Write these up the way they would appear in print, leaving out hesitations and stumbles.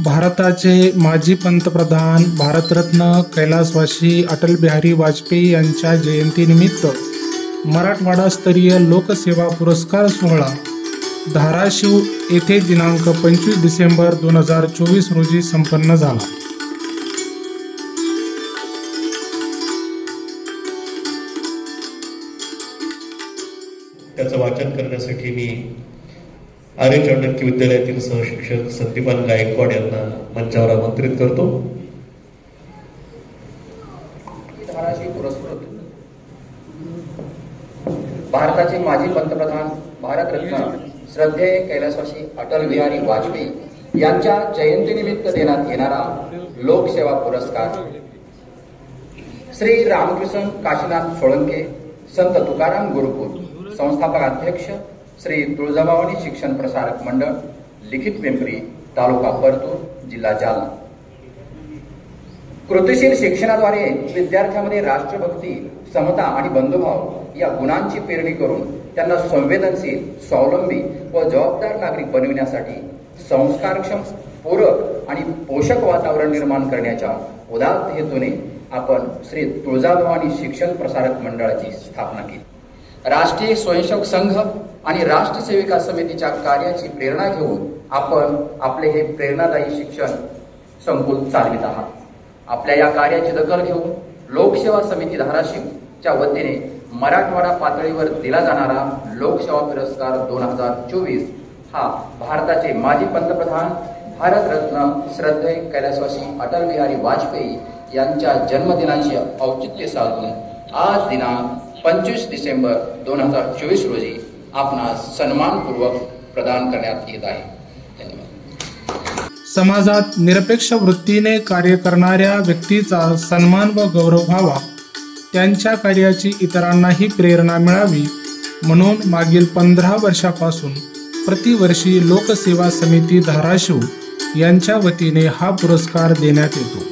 भारताचे माजी पंतप्रधान भारतरत्न कैलासवासी अटल बिहारी वाजपेयी यांच्या जयंतीनिमित्त मराठवाडास्तरीय लोकसेवा पुरस्कार सोहळा धाराशिव येथे दिनांक 25 डिसेंबर 2024 रोजी संपन्न झाला। त्याचं वाचन करण्यासाठी मी आर्य चाणक्य विद्यालयातील सहशिक्षक संदीपान गायकवाड यांना मंचावर आमंत्रित करतो। धाराशिव पुरस्कृत भारताचे माजी पंतप्रधान भारतरत्न श्रद्धेय कैलासवासी अटल बिहारी वाजपेयी यांच्या जयंतीनिमित्त देण्यात येणारा लोकसेवा पुरस्कार श्री रामकृष्ण काशीनाथ सोळंके संत तुकाराम गुरुकुल संस्थापक अध्यक्ष श्री तुळजाभवानी शिक्षण प्रसारक मंडळ लिखित पिंपरी तालुका परतूर जिल्हा जालना। कृतिशील शिक्षणाद्वारे विद्यार्थ्यांमध्ये राष्ट्रभक्ती समता आणि बंधुभाव या गुणांची पेरणी करून त्यांना संवेदनशील स्वावलंबी व जबाबदार नागरिक बनविण्यासाठी संस्कारक्षम पूरक आणि पोषक वातावरण निर्माण करण्याच्या उदात्त हेतूने आपण श्री तुळजाभवानी शिक्षण प्रसारक मंडळाची स्थापना केली। राष्ट्रीय स्वयंसेवक संघ आणि राष्ट्र सेविका समितीच्या कार्याची प्रेरणा घेऊन आपण आपले हे प्रेरणादायी शिक्षण संकुल चालवित आहात। आपल्या या कार्याची दखल घेऊन लोकसेवा समिती धाराशिवच्या वतीने मराठवाडा पातळीवर दिला जाणारा लोकसेवा पुरस्कार 2024 हा भारताचे माजी पंतप्रधान भारतरत्न श्रद्धेय कैलासवासी अटल बिहारी वाजपेयी यांच्या जन्मदिनाचे औचित्य साधून आज दिनांक 25 डिसेंबर 2024 रोजी आपणास सन्मानपूर्वक प्रदान करण्यात येत आहे। धन्यवाद। समाजात निरपेक्ष वृत्तीने कार्य करणाऱ्या व्यक्तीचा सन्मान व गौरव व्हावा, त्यांच्या कार्याची इतरांनाही प्रेरणा मिळावी म्हणून मागील 15 वर्षापासून प्रतिवर्षी लोकसेवा समिती धाराशिव यांच्या वतीने हा पुरस्कार देण्यात येतो।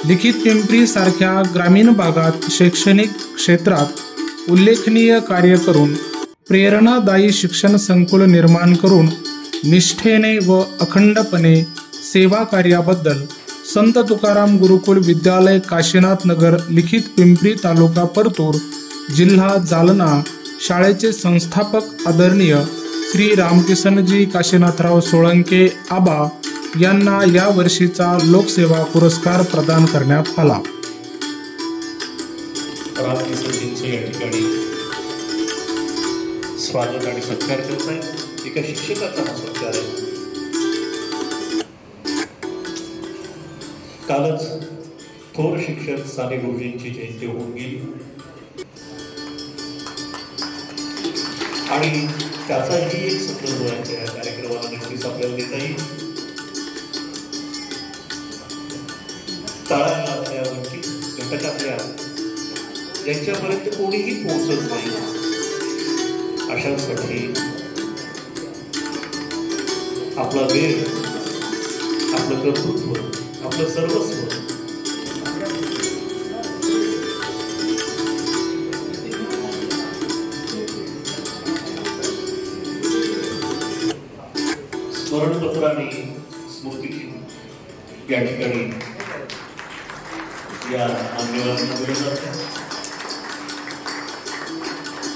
लिखित पिंपरी सारख्या ग्रामीण भागात शैक्षणिक क्षेत्रात उल्लेखनीय कार्य करून प्रेरणादायी शिक्षण संकुल निर्माण करून निष्ठेने व अखंडपणे सेवा कार्याबद्दल संत तुकाराम गुरुकुल विद्यालय काशीनाथ नगर लिखित पिंपरी तालुका परतूर जिल्हा जालना शाळेचे संस्थापक आदरणीय श्री रामकृष्णजी काशीनाथराव सोळंके आबा यांना या वर्षीचा लोकसेवा पुरस्कार प्रदान करण्यात आला। रामकृष्णजींचे या ठिकाणी स्वागत आणि सत्कार करत आहे। एका शिक्षकाचा हा सत्कार आहे। कालच थोर शिक्षक साने गुरुजींची जयंती होऊन गेली आणि त्याचाही एक संदर्भ आहे या कार्यक्रमाला नक्कीच आपल्याला देता येईल। तळाला असल्यावरती घटकातल्या ज्यांच्यापर्यंत कोणीही पोहोचत नाही अशांसाठी आपला वेळ, आपलं कर्तृत्व, आपलं सर्वस्व स्मरणपत्र आणि स्मृती या ठिकाणी या मान्यवरांना दिलं जातं।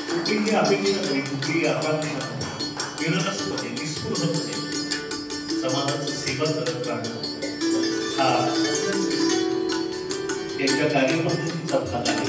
कुठलीही अपेक्षा नाही, कुठलीही आकांक्षा विनम्रपणे निस्पृहपणे समाजाची सेवा करत राहणं हा त्यांच्या कार्यपद्धतीचा भाग आहे।